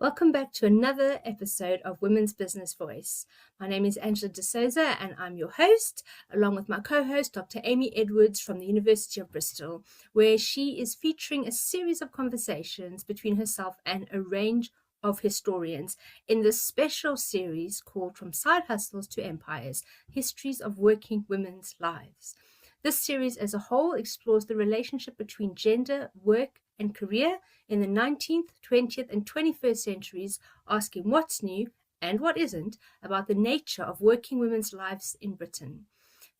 Welcome back to another episode of Women's Business Voice. My name is Angela De Souza and I'm your host, along with my co-host, Dr. Amy Edwards from the University of Bristol, where she is featuring a series of conversations between herself and a range of historians in this special series called From Side Hustles to Empires, Histories of Working Women's Lives. This series as a whole explores the relationship between gender, work, and career in the 19th, 20th, and 21st centuries, asking what's new and what isn't about the nature of working women's lives in Britain.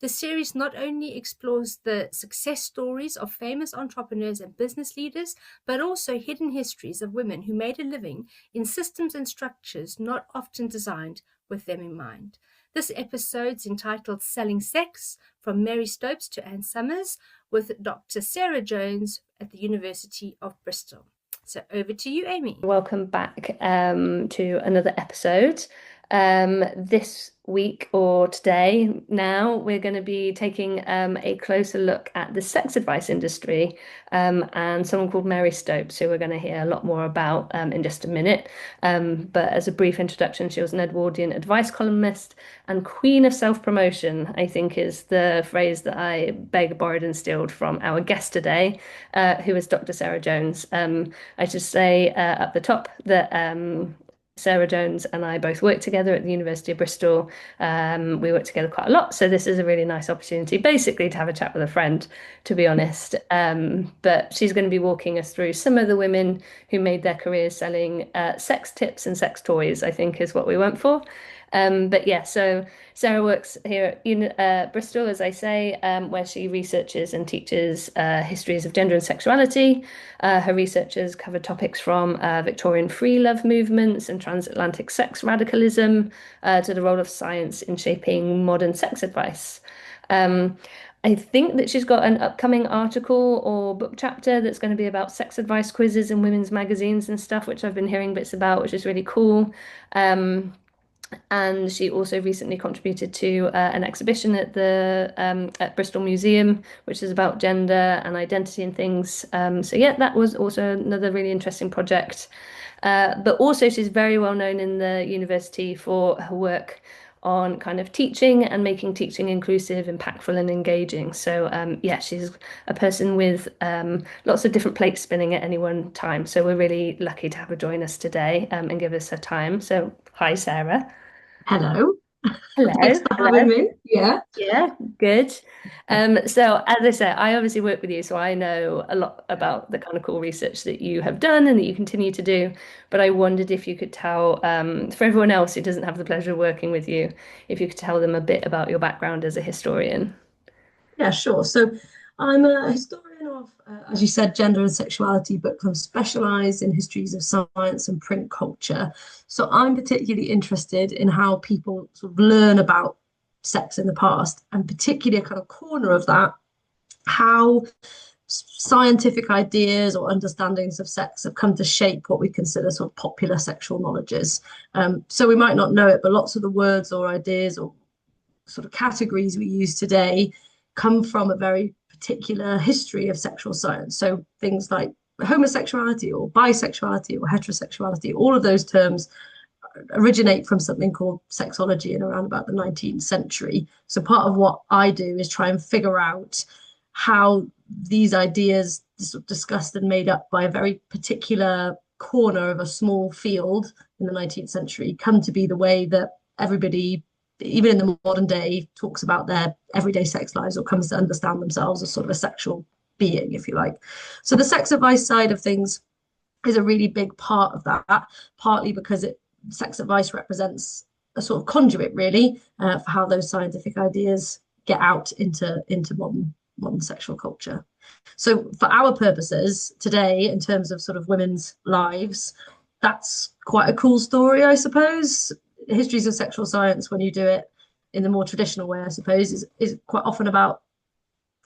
The series not only explores the success stories of famous entrepreneurs and business leaders, but also hidden histories of women who made a living in systems and structures not often designed with them in mind. This episode's entitled Selling Sex, from Mary Stopes to Anne Summers, with Dr. Sarah Jones at the University of Bristol. So over to you, Amy. Welcome back to another episode. This week or today now we're going to be taking a closer look at the sex advice industry and someone called Mary Stopes, who we're going to hear a lot more about in just a minute. But as a brief introduction, she was an Edwardian advice columnist and queen of self-promotion, I think is the phrase that I begged, borrowed and stealed from our guest today, who is Dr. Sarah Jones. I should say at the top that Sarah Jones and I both work together at the University of Bristol. We work together quite a lot, so this is a really nice opportunity, basically to have a chat with a friend, to be honest. But she's going to be walking us through some of the women who made their careers selling sex tips and sex toys, I think is what we went for. But yeah, so Sarah works here at Bristol, as I say, where she researches and teaches histories of gender and sexuality. Her researchers cover topics from Victorian free love movements and transatlantic sex radicalism to the role of science in shaping modern sex advice. I think that she's got an upcoming article or book chapter that's going to be about sex advice quizzes in women's magazines and stuff, which I've been hearing bits about, which is really cool. And she also recently contributed to an exhibition at the at Bristol Museum, which is about gender and identity and things. So yeah, that was also another really interesting project. But also she's very well known in the university for her work on kind of teaching and making teaching inclusive, impactful and engaging. So yeah, she's a person with lots of different plates spinning at any one time. So we're really lucky to have her join us today and give us her time. So hi, Sarah. Hello. Hello. Thanks for having me. Yeah. Yeah, good. So as I said, I obviously work with you, so I know a lot about the kind of cool research that you have done and that you continue to do. But I wondered if you could tell, for everyone else who doesn't have the pleasure of working with you, if you could tell them a bit about your background as a historian. Yeah, sure. So I'm a historian of, as you said, gender and sexuality, but kind of specialised in histories of science and print culture. So I'm particularly interested in how people sort of learn about sex in the past, and particularly a kind of corner of that, how scientific ideas or understandings of sex have come to shape what we consider sort of popular sexual knowledges. So we might not know it, but lots of the words or ideas or sort of categories we use today come from a very particular history of sexual science. So things like homosexuality or bisexuality or heterosexuality, all of those terms originate from something called sexology in around about the 19th century. So part of what I do is try and figure out how these ideas discussed and made up by a very particular corner of a small field in the 19th century come to be the way that everybody, even in the modern day, talks about their everyday sex lives or comes to understand themselves as sort of a sexual being, if you like. So the sex advice side of things is a really big part of that, partly because sex advice represents a sort of conduit, really, for how those scientific ideas get out into modern sexual culture. So for our purposes today, in terms of sort of women's lives, that's quite a cool story, I suppose. Histories of sexual science, when you do it in the more traditional way, I suppose, is quite often about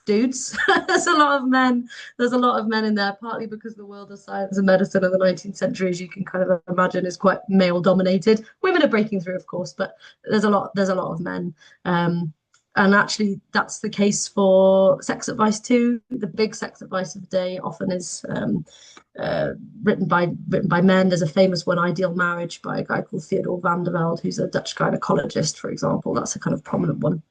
dudes. There's a lot of men in there, partly because the world of science and medicine in the 19th century, as you can kind of imagine, is quite male dominated. Women are breaking through, of course, but there's a lot of men. And actually, that's the case for sex advice too. The big sex advice of the day often is written by men. There's a famous one, Ideal Marriage, by a guy called Theodore van der Velde, who's a Dutch gynecologist, for example. That's a kind of prominent one.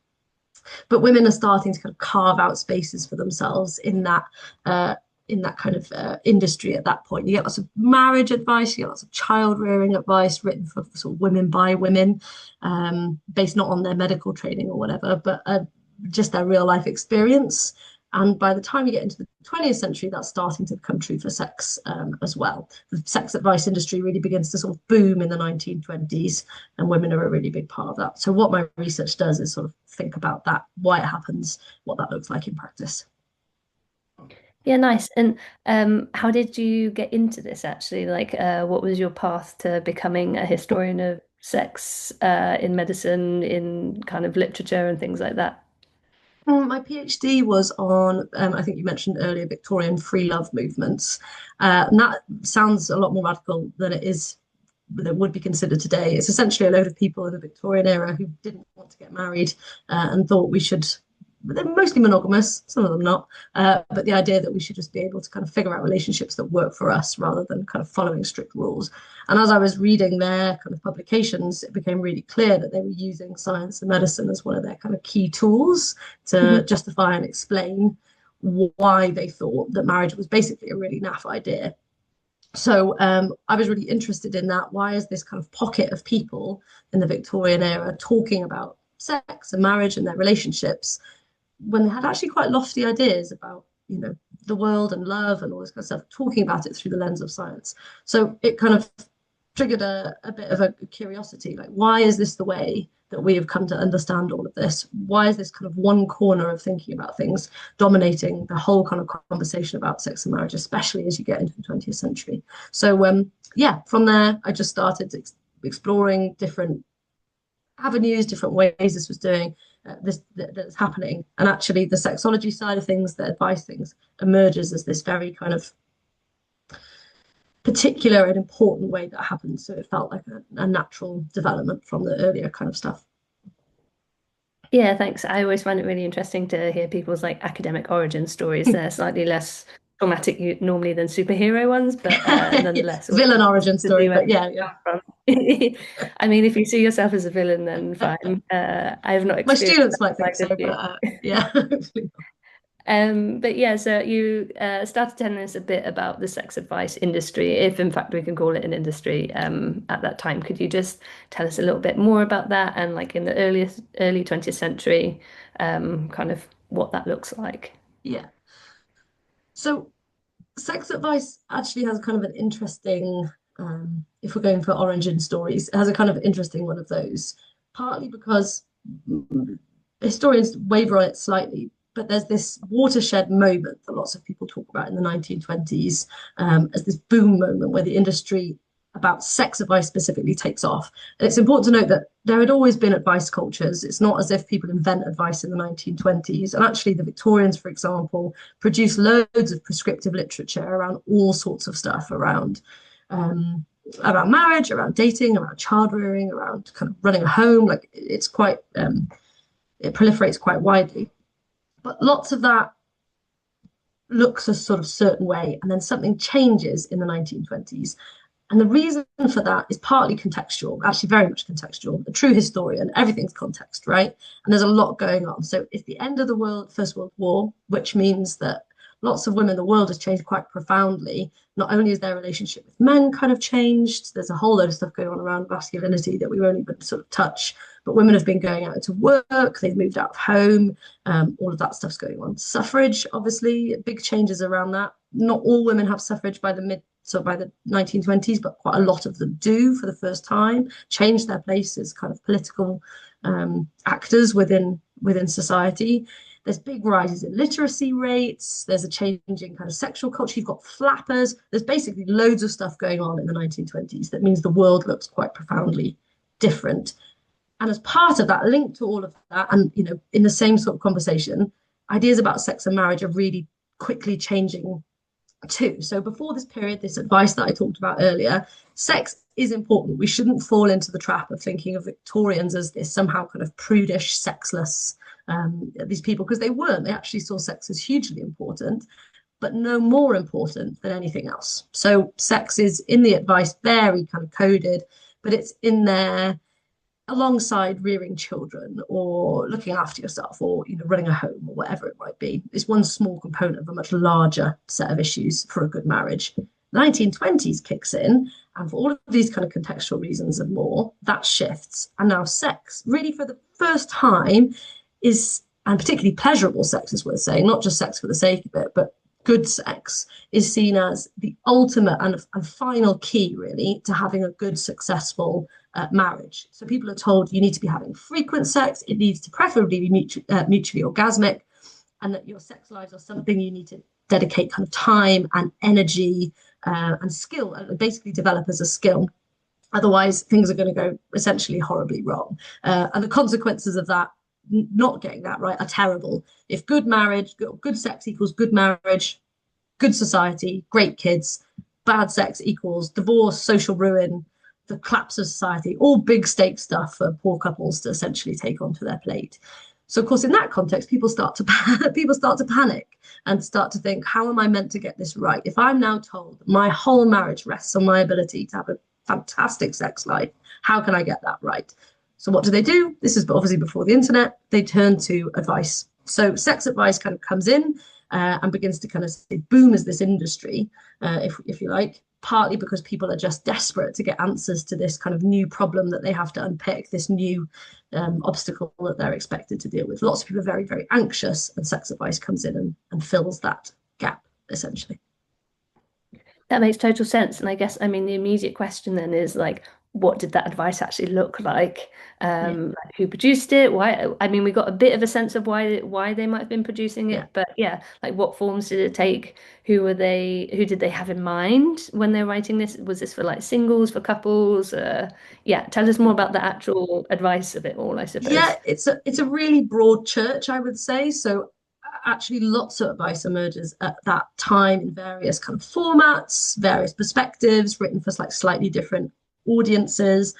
But women are starting to kind of carve out spaces for themselves in that kind of industry at that point. You get lots of marriage advice, you get lots of child rearing advice written for sort of women by women, based not on their medical training or whatever, but just their real life experience. And by the time you get into the 20th century, that's starting to become true for sex as well. The sex advice industry really begins to sort of boom in the 1920s, and women are a really big part of that. So what my research does is sort of think about that, why it happens, what that looks like in practice. Yeah, nice. And how did you get into this actually? Like, what was your path to becoming a historian of sex in medicine, in kind of literature and things like that? My PhD was on, I think you mentioned earlier, Victorian free love movements. And that sounds a lot more radical than it is, that would be considered today. It's essentially a load of people in the Victorian era who didn't want to get married and thought we should, they're mostly monogamous, some of them not, but the idea that we should just be able to kind of figure out relationships that work for us rather than kind of following strict rules. And as I was reading their kind of publications, it became really clear that they were using science and medicine as one of their kind of key tools to justify and explain why they thought that marriage was basically a really naff idea. So I was really interested in that. Why is this kind of pocket of people in the Victorian era talking about sex and marriage and their relationships when they had actually quite lofty ideas about, you know, the world and love and all this kind of stuff, talking about it through the lens of science? So it kind of triggered a bit of a curiosity, like, why is this the way that we have come to understand all of this? Why is this kind of one corner of thinking about things dominating the whole kind of conversation about sex and marriage, especially as you get into the 20th century? So yeah, from there, I just started exploring different avenues, different ways this was doing that's happening. And actually the sexology side of things, the advice things, emerges as this very kind of particular and important way that happens. So it felt like a natural development from the earlier kind of stuff. Yeah, thanks. I always find it really interesting to hear people's like academic origin stories. They're slightly less traumatic normally than superhero ones, but nonetheless, villain origin story. But yeah. I mean, if you see yourself as a villain, then fine. I have not My experienced students might think so, but yeah. But yeah, so you started telling us a bit about the sex advice industry, if in fact we can call it an industry at that time. Could you just tell us a little bit more about that and like in the early 20th century, kind of what that looks like? Yeah. So sex advice actually has kind of an interesting, if we're going for origin stories, it has a kind of interesting one of those, partly because historians waver on it slightly, but there's this watershed moment that lots of people talk about in the 1920s as this boom moment where the industry about sex advice specifically takes off. And it's important to note that there had always been advice cultures. It's not as if people invent advice in the 1920s. And actually the Victorians, for example, produced loads of prescriptive literature around all sorts of stuff, around marriage, around dating, around child rearing, around kind of running a home. Like it's quite, it proliferates quite widely. But lots of that looks a sort of certain way, and then something changes in the 1920s. And the reason for that is partly contextual, actually very much contextual. A true historian, everything's context, right? And there's a lot going on. So it's the end of the First World War, which means that lots of women, the world has changed quite profoundly. Not only is their relationship with men kind of changed, there's a whole load of stuff going on around masculinity that we won't even sort of touch, but women have been going out to work, they've moved out of home, all of that stuff's going on. Suffrage, obviously, big changes around that. Not all women have suffrage by the 1920s, but quite a lot of them do for the first time, change their place as kind of political actors within society. There's big rises in literacy rates. There's a changing kind of sexual culture. You've got flappers. There's basically loads of stuff going on in the 1920s that means the world looks quite profoundly different. And as part of that, linked to all of that, and you know, in the same sort of conversation, ideas about sex and marriage are really quickly changing too. So before this period, this advice that I talked about earlier, sex is important. We shouldn't fall into the trap of thinking of Victorians as this somehow kind of prudish, sexless these people, because they weren't. They actually saw sex as hugely important, but no more important than anything else. So sex is in the advice very kind of coded, but it's in there alongside rearing children or looking after yourself or running a home or whatever it might be. It's one small component of a much larger set of issues for a good marriage. The 1920s kicks in, and for all of these kind of contextual reasons and more, that shifts. And now sex, really for the first time, is, and particularly pleasurable sex is worth saying, not just sex for the sake of it, but good sex is seen as the ultimate and final key, really, to having a good, successful marriage. So people are told you need to be having frequent sex. It needs to preferably be mutually orgasmic, and that your sex lives are something you need to dedicate kind of time and energy and skill, and basically develop as a skill. Otherwise, things are going to go essentially horribly wrong. And the consequences of that, not getting that right, are terrible. If good marriage, good sex equals good marriage, good society, great kids, bad sex equals divorce, social ruin, the collapse of society, all big stake stuff for poor couples to essentially take onto their plate. So, of course, in that context, people start to panic and start to think, how am I meant to get this right? If I'm now told my whole marriage rests on my ability to have a fantastic sex life, how can I get that right? So what do? This is obviously before the internet. They turn to advice. So sex advice kind of comes in and begins to kind of say boom as this industry, if you like, partly because people are just desperate to get answers to this kind of new problem that they have to unpick, this new obstacle that they're expected to deal with. Lots of people are very, very anxious, and sex advice comes in and fills that gap, essentially. That makes total sense. And I guess, I mean, the immediate question then is like, what did that advice actually look like? Like who produced it? Why? I mean, we got a bit of a sense of why they might have been producing it, but yeah, like what forms did it take? Who were they? Who did they have in mind when they're writing this? Was this for like singles, for couples? Yeah, tell us more about the actual advice of it all, I suppose. Yeah, it's a really broad church, I would say. So actually lots of advice emerges at that time in various kind of formats, various perspectives, written for like slightly different audiences.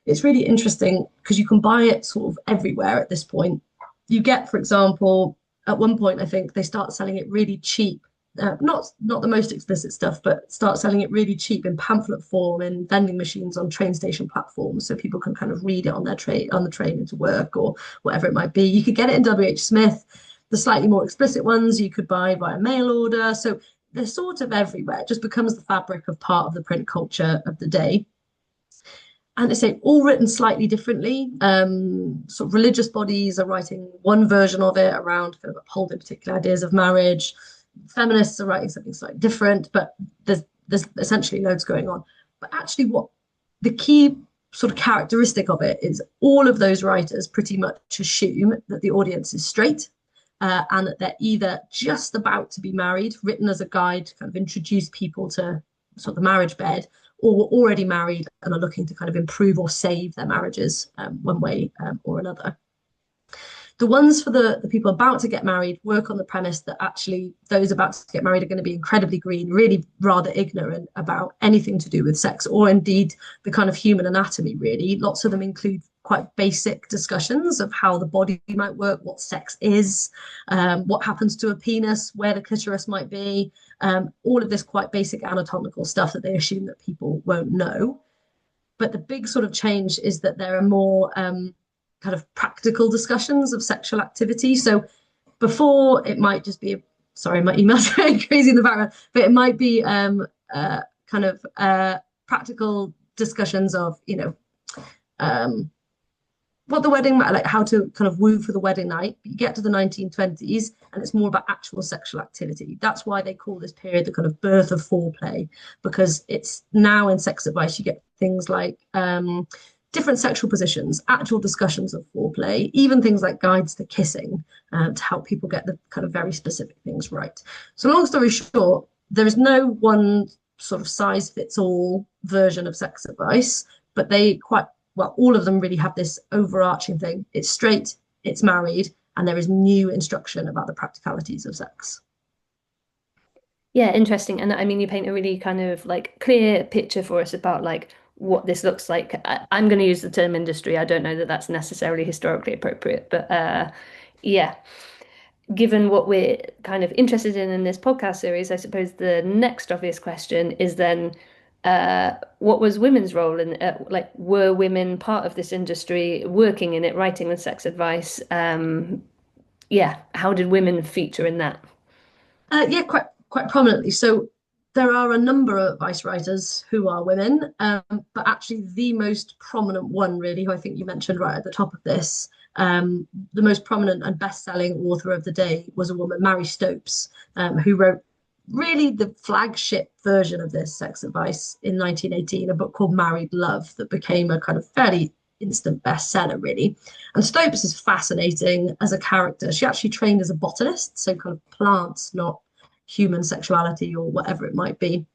It's really interesting because you can buy it sort of everywhere at this point. You get, for example, at one point, I think they start selling it really cheap. Not the most explicit stuff, but start selling it really cheap in pamphlet form in vending machines on train station platforms, so people can kind of read it on the train into work or whatever it might be. You could get it in W.H. Smith. The slightly more explicit ones you could buy via mail order. So they're sort of everywhere. It just becomes the fabric of part of the print culture of the day. And they say all written slightly differently. Sort of religious bodies are writing one version of it around kind of upholding particular ideas of marriage. Feminists are writing something slightly different, but there's essentially loads going on. But actually what the key sort of characteristic of it is all of those writers pretty much assume that the audience is straight and that they're either just about to be married, written as a guide to kind of introduce people to sort of the marriage bed, or were already married and are looking to kind of improve or save their marriages one way or another. The ones for the people about to get married work on the premise that actually those about to get married are going to be incredibly green, really rather ignorant about anything to do with sex or indeed the kind of human anatomy, really. Lots of them include quite basic discussions of how the body might work, what sex is, what happens to a penis, where the clitoris might be, all of this quite basic anatomical stuff that they assume that people won't know. But the big sort of change is that there are more kind of practical discussions of sexual activity. So before it might just be, sorry, my email's very crazy in the background, but it might be kind of practical discussions of, what the wedding, like how to kind of woo for the wedding night. But you get to the 1920s and it's more about actual sexual activity. That's why they call this period the kind of birth of foreplay, because it's now in sex advice, you get things like different sexual positions, actual discussions of foreplay, even things like guides to kissing to help people get the kind of very specific things right. So long story short, there is no one sort of size fits all version of sex advice, but they quite, well, all of them really have this overarching thing. It's straight, it's married, and there is new instruction about the practicalities of sex. Yeah, interesting. And I mean, you paint a really kind of like clear picture for us about like what this looks like. I'm going to use the term industry. I don't know that that's necessarily historically appropriate, but Yeah. Given what we're kind of interested in this podcast series, I suppose the next obvious question is then, what was women's role in, like, were women part of this industry, working in it, writing the sex advice? Yeah, how did women feature in that? Yeah, quite prominently. So there are a number of advice writers who are women, but actually the most prominent one, really, who I think you mentioned right at the top of this, the most prominent and best-selling author of the day was a woman, Mary Stopes, who wrote really the flagship version of this sex advice in 1918, a book called Married Love that became a kind of fairly instant bestseller, really. And Stopes is fascinating as a character. She actually trained as a botanist, so kind of plants, not human sexuality or whatever it might be.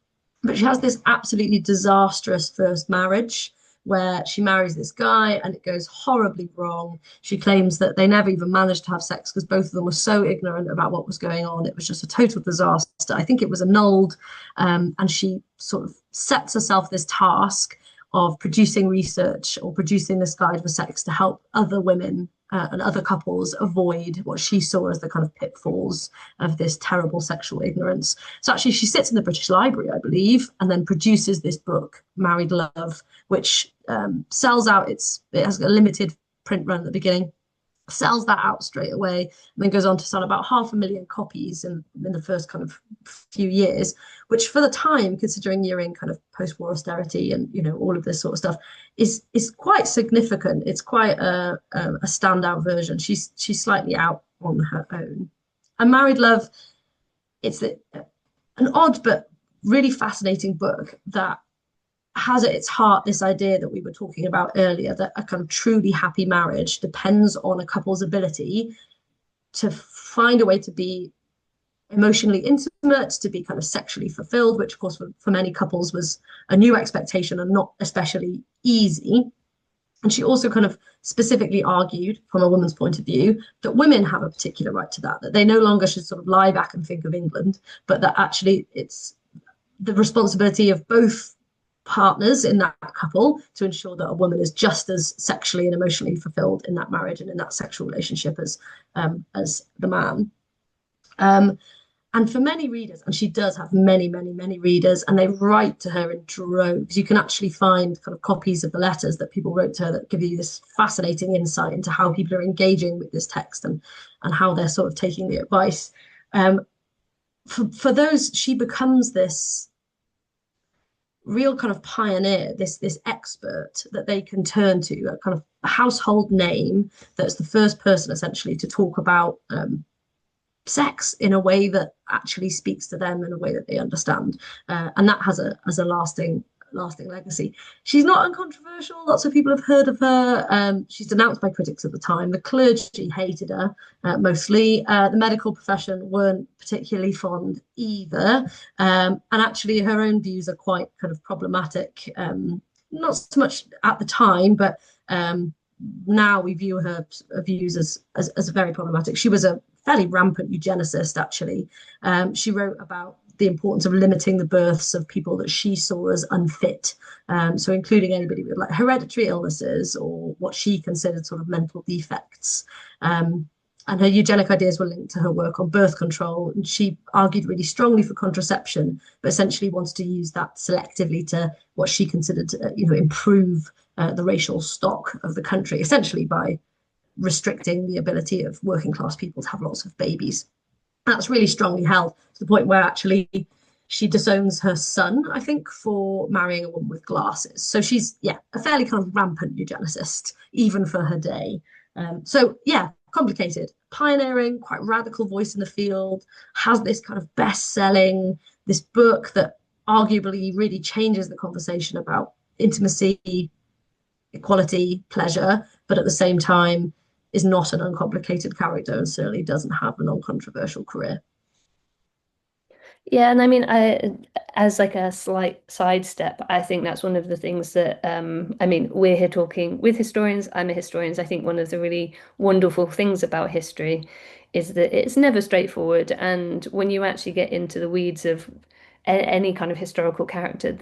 But she has this absolutely disastrous first marriage where she marries this guy and it goes horribly wrong. She claims that they never even managed to have sex because both of them were so ignorant about what was going on. It was just a total disaster. I think it was annulled. And she sort of sets herself this task of producing research or producing this guide for sex to help other women and other couples avoid what she saw as the kind of pitfalls of this terrible sexual ignorance. So actually, she sits in the British Library, I believe, and then produces this book, Married Love, which sells out. It has a limited print run at the beginning, sells that out straight away, and then goes on to sell about 500,000 copies in the first kind of few years, which for the time, considering you're in kind of post-war austerity and all of this sort of stuff, is quite significant. It's quite a standout version. She's slightly out on her own. And Married Love, it's an odd but really fascinating book that has at its heart this idea that we were talking about earlier, that a kind of truly happy marriage depends on a couple's ability to find a way to be emotionally intimate, to be kind of sexually fulfilled, which of course for many couples was a new expectation and not especially easy. And she also kind of specifically argued from a woman's point of view that women have a particular right to that they no longer should sort of lie back and think of England, but that actually it's the responsibility of both partners in that couple to ensure that a woman is just as sexually and emotionally fulfilled in that marriage and in that sexual relationship as the man. And for many readers, and she does have many readers, and they write to her in droves. You can actually find kind of copies of the letters that people wrote to her that give you this fascinating insight into how people are engaging with this text and how they're sort of taking the advice. For those, she becomes this real kind of pioneer, this expert that they can turn to, a kind of a household name that's the first person essentially to talk about sex in a way that actually speaks to them in a way that they understand, and that has a lasting legacy. She's not uncontroversial. Lots of people have heard of her. She's denounced by critics at the time. The clergy hated her mostly. The medical profession weren't particularly fond either. And actually, her own views are quite kind of problematic. Not so much at the time, but now we view her views as very problematic. She was a fairly rampant eugenicist, actually. She wrote about the importance of limiting the births of people that she saw as unfit, so including anybody with like hereditary illnesses or what she considered sort of mental defects. And her eugenic ideas were linked to her work on birth control, and she argued really strongly for contraception, but essentially wanted to use that selectively to what she considered to, improve the racial stock of the country, essentially by restricting the ability of working class people to have lots of babies. That's really strongly held to the point where actually she disowns her son, I think, for marrying a woman with glasses. So she's, a fairly kind of rampant eugenicist, even for her day. Complicated, pioneering, quite radical voice in the field, has this kind of best-selling, this book that arguably really changes the conversation about intimacy, equality, pleasure, but at the same time is not an uncomplicated character and certainly doesn't have a non-controversial career. Yeah, and I mean, as like a slight sidestep, I think that's one of the things that, I mean, we're here talking with historians. I'm a historian. So I think one of the really wonderful things about history is that it's never straightforward. And when you actually get into the weeds of any kind of historical character,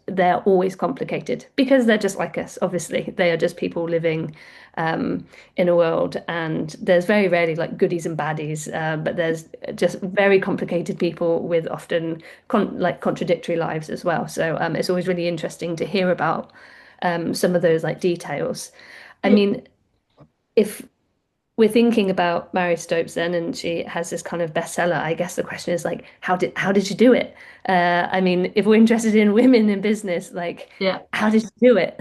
they're always complicated because they're just like us. Obviously, they are just people living in a world, and there's very rarely like goodies and baddies, but there's just very complicated people with often contradictory lives as well. So it's always really interesting to hear about some of those like details. I Yeah. mean, if we're thinking about Mary Stopes then, and she has this kind of bestseller, I guess the question is like, how did you do it? I mean, if we're interested in women in business, like, Yeah. how did you do it?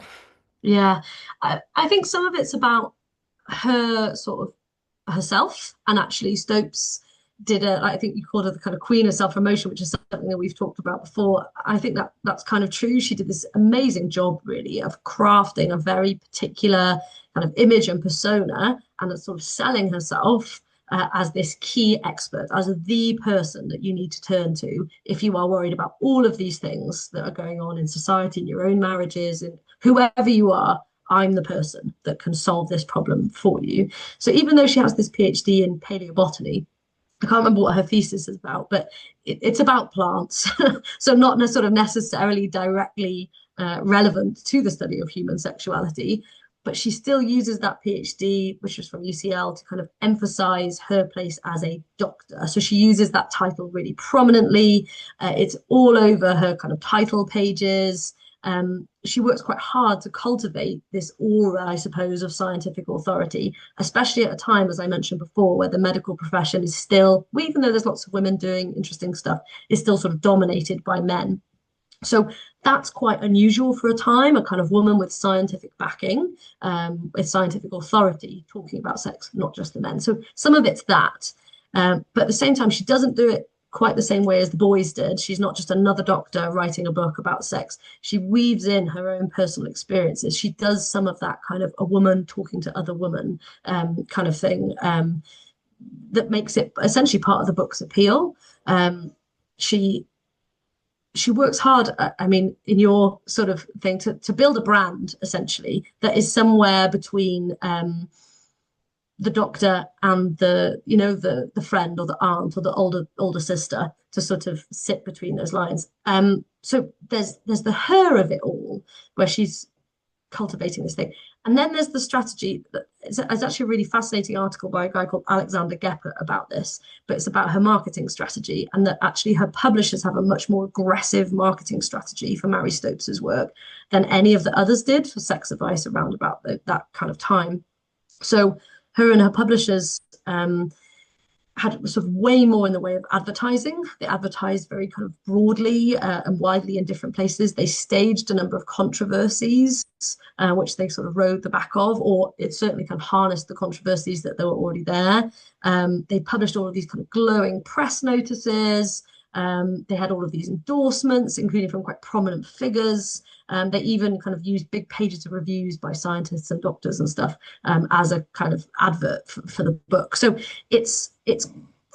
Yeah. I think some of it's about her sort of herself, and actually Stopes did I think you called her the kind of queen of self-promotion, which is something that we've talked about before. I think that that's kind of true. She did this amazing job really of crafting a very particular kind of image and persona, and of sort of selling herself as this key expert, as the person that you need to turn to if you are worried about all of these things that are going on in society, in your own marriages, and whoever you are. I'm the person that can solve this problem for you. So even though she has this PhD in paleobotany, I can't remember what her thesis is about, but it's about plants. So not sort of necessarily directly relevant to the study of human sexuality, but she still uses that PhD, which was from UCL, to kind of emphasize her place as a doctor. So she uses that title really prominently. It's all over her kind of title pages. She works quite hard to cultivate this aura, I suppose, of scientific authority, especially at a time, as I mentioned before, where the medical profession is still, well, even though there's lots of women doing interesting stuff, is still sort of dominated by men. So that's quite unusual for a time, a kind of woman with scientific backing, with scientific authority, talking about sex, not just the men. So some of it's that. But at the same time, she doesn't do it quite the same way as the boys did. She's not just another doctor writing a book about sex. She weaves in her own personal experiences. She does some of that kind of a woman talking to other women kind of thing that makes it essentially part of the book's appeal. She works hard, I mean, in your sort of thing, to build a brand essentially that is somewhere between the doctor and the friend or the aunt or the older sister, to sort of sit between those lines. So there's the her of it all, where she's cultivating this thing. And then there's the strategy. It's actually a really fascinating article by a guy called Alexander Geppert about this, but it's about her marketing strategy, and that actually her publishers have a much more aggressive marketing strategy for Mary Stopes's work than any of the others did for sex advice around about that kind of time. So her and her publishers had sort of way more in the way of advertising. They advertised very kind of broadly and widely in different places. They staged a number of controversies, which they sort of rode the back of, or it certainly kind of harnessed the controversies that they were already there. They published all of these kind of glowing press notices. They had all of these endorsements, including from quite prominent figures. They even kind of used big pages of reviews by scientists and doctors and stuff as a kind of advert for the book. So it's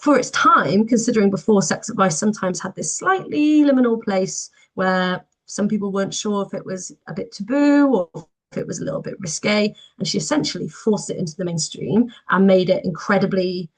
for its time, considering before sex advice sometimes had this slightly liminal place where some people weren't sure if it was a bit taboo or if it was a little bit risque, and she essentially forced it into the mainstream and made it incredibly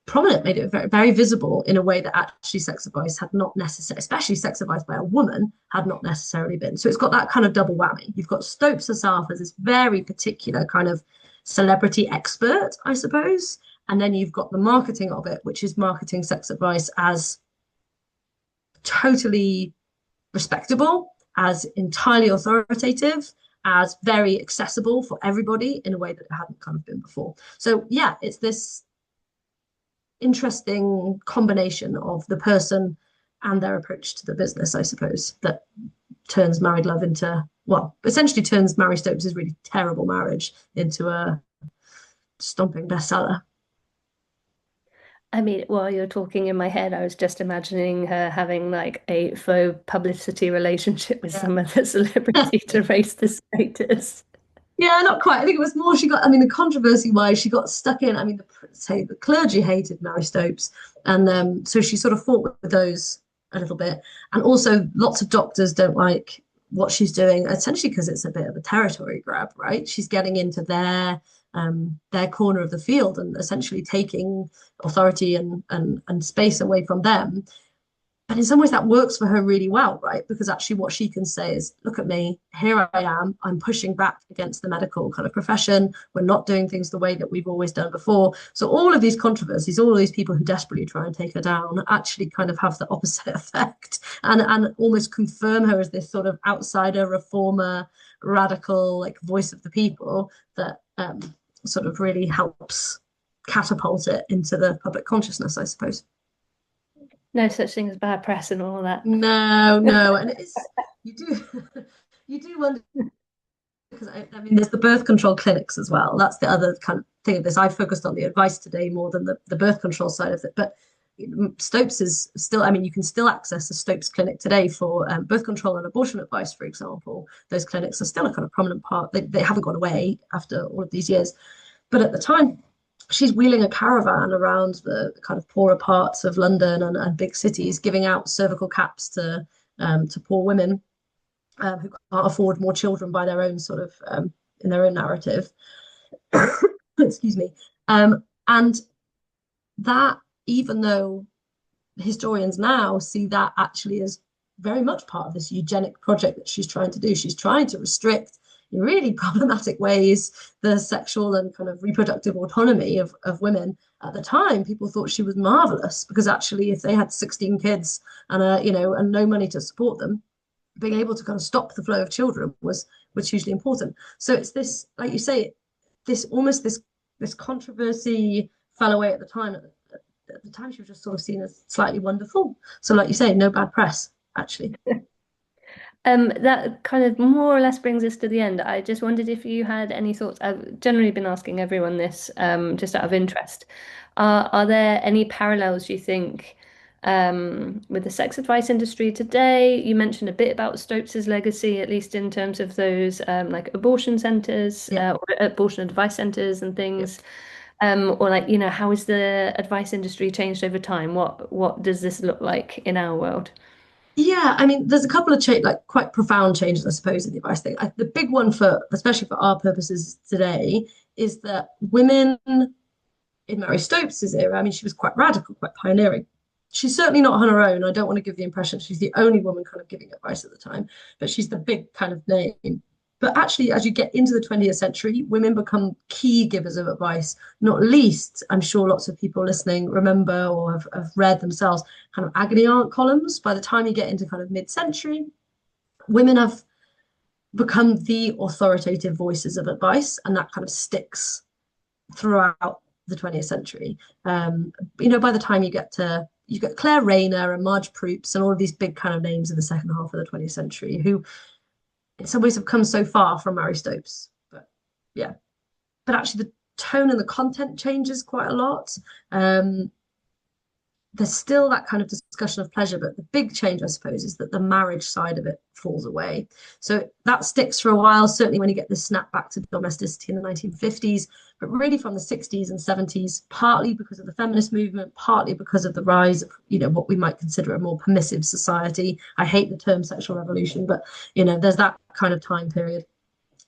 prominent, made it very, very visible in a way that actually sex advice had not necessarily, especially sex advice by a woman, had not necessarily been. So it's got that kind of double whammy. You've got Stopes herself as this very particular kind of celebrity expert, I suppose, and then you've got the marketing of it, which is marketing sex advice as totally respectable, as entirely authoritative, as very accessible for everybody in a way that it hadn't kind of been before. So yeah, it's this interesting combination of the person and their approach to the business, I suppose, that turns married love into, well, essentially turns Mary Stopes' really terrible marriage into a stomping bestseller. I mean, while you're talking in my head, I was just imagining her having like a faux publicity relationship with Yeah. some other celebrity to raise the status. Yeah, not quite. I think it was more she got, I mean, the controversy wise, she got stuck in. I mean, the clergy hated Mary Stopes. And so she sort of fought with those a little bit. And also, lots of doctors don't like what she's doing, essentially because it's a bit of a territory grab, right? She's getting into their corner of the field and essentially taking authority and space away from them. But in some ways that works for her really well, right? Because actually what she can say is, look at me, here I am, I'm pushing back against the medical kind of profession. We're not doing things the way that we've always done before. So all of these controversies, all of these people who desperately try and take her down actually kind of have the opposite effect and almost confirm her as this sort of outsider, reformer, radical, like voice of the people that sort of really helps catapult it into the public consciousness, I suppose. No such thing as bad press and all that. No, and it's you do you do wonder because I mean there's the birth control clinics as well. That's the other kind of thing of this. I focused on the advice today more than the birth control side of it. But Stopes is still, I mean, you can still access a Stopes clinic today for birth control and abortion advice, for example. Those clinics are still a kind of prominent part. They haven't gone away after all of these years. But at the time, she's wheeling a caravan around the kind of poorer parts of London and big cities, giving out cervical caps to poor women who can't afford more children by their own sort of in their own narrative. Excuse me. And that, even though historians now see that actually as very much part of this eugenic project that she's trying to do, she's trying to restrict in really problematic ways the sexual and kind of reproductive autonomy of women. At the time, people thought she was marvelous because actually, if they had 16 kids and and no money to support them, being able to kind of stop the flow of children was hugely important. So it's this, like you say, this almost this controversy fell away at the time. At the time, she was just sort of seen as slightly wonderful. So, like you say, no bad press, actually. That kind of more or less brings us to the end. I just wondered if you had any thoughts. I've generally been asking everyone this, just out of interest. Are there any parallels, you think, with the sex advice industry today? You mentioned a bit about Stopes's legacy, at least in terms of those like abortion centers, or abortion advice centers and things. Or like, how has the advice industry changed over time? What does this look like in our world? Yeah, I mean, there's a couple of like quite profound changes, I suppose, in the advice thing. The big one especially for our purposes today, is that women in Mary Stopes's era, I mean, she was quite radical, quite pioneering. She's certainly not on her own. I don't want to give the impression she's the only woman kind of giving advice at the time, but she's the big kind of name. But actually, as you get into the 20th century, women become key givers of advice. Not least, I'm sure lots of people listening remember or have read themselves kind of agony aunt columns. By the time you get into kind of mid-century, women have become the authoritative voices of advice, and that kind of sticks throughout the 20th century. By the time you get Claire Rayner and Marge Proops and all of these big kind of names in the second half of the 20th century who in some ways have come so far from Mary Stopes. But yeah, but actually the tone and the content changes quite a lot. There's still that kind of discussion of pleasure, but the big change, I suppose, is that the marriage side of it falls away. So that sticks for a while, certainly when you get this snap back to domesticity in the 1950s, but really from the 60s and 70s, partly because of the feminist movement, partly because of the rise of, what we might consider a more permissive society. I hate the term sexual revolution, but, there's that kind of time period.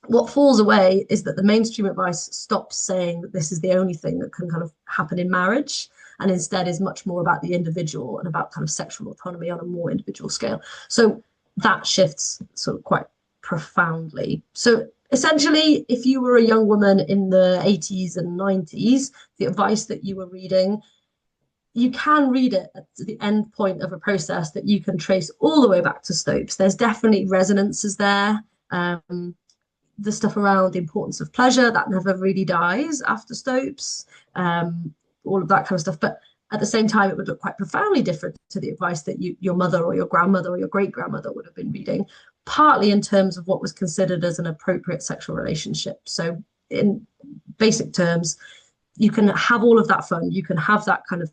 What falls away is that the mainstream advice stops saying that this is the only thing that can kind of happen in marriage, and instead is much more about the individual and about kind of sexual autonomy on a more individual scale. So that shifts sort of quite profoundly. So essentially, if you were a young woman in the 80s and 90s, the advice that you were reading, you can read it at the end point of a process that you can trace all the way back to Stopes. There's definitely resonances there. The stuff around the importance of pleasure, that never really dies after Stopes, all of that kind of stuff. But at the same time, it would look quite profoundly different to the advice that your mother or your grandmother or your great-grandmother would have been reading, partly in terms of what was considered as an appropriate sexual relationship. So in basic terms, you can have all of that fun, you can have that kind of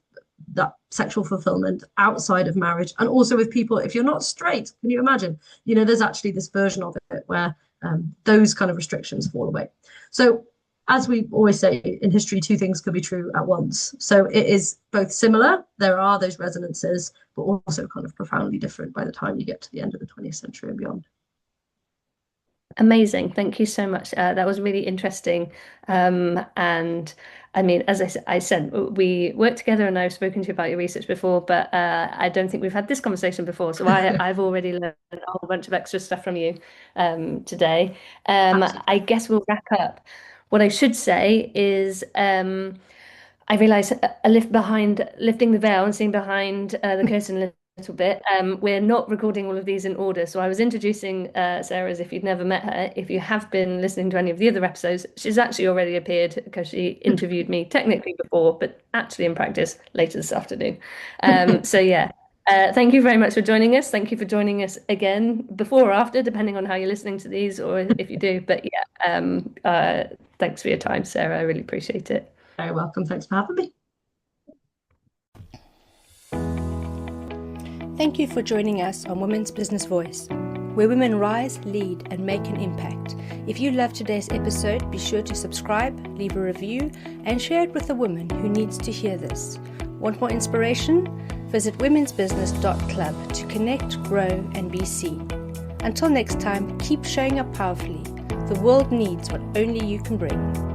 that sexual fulfillment outside of marriage, and also with people, if you're not straight, can you imagine? There's actually this version of it where those kind of restrictions fall away. So as we always say in history, two things can be true at once. So it is both similar, there are those resonances, but also kind of profoundly different by the time you get to the end of the 20th century and beyond. Amazing. Thank you so much. That was really interesting. And I mean, as I said, we worked together and I've spoken to you about your research before, but I don't think we've had this conversation before. So I've already learned a whole bunch of extra stuff from you today. I guess we'll wrap up. What I should say is I realise lifting the veil and seeing behind the curtain a little bit. We're not recording all of these in order. So I was introducing Sarah as if you'd never met her. If you have been listening to any of the other episodes, she's actually already appeared because she interviewed me technically before, but actually in practice later this afternoon. So yeah. Thank you very much for joining us. Thank you for joining us again before or after, depending on how you're listening to these or if you do. But yeah, thanks for your time, Sarah. I really appreciate it. Very welcome. Thanks for having me. Thank you for joining us on Women's Business Voice, where women rise, lead, and make an impact. If you loved today's episode, be sure to subscribe, leave a review, and share it with a woman who needs to hear this. Want more inspiration? Visit womensbusiness.club to connect, grow, and be seen. Until next time, keep showing up powerfully. The world needs what only you can bring.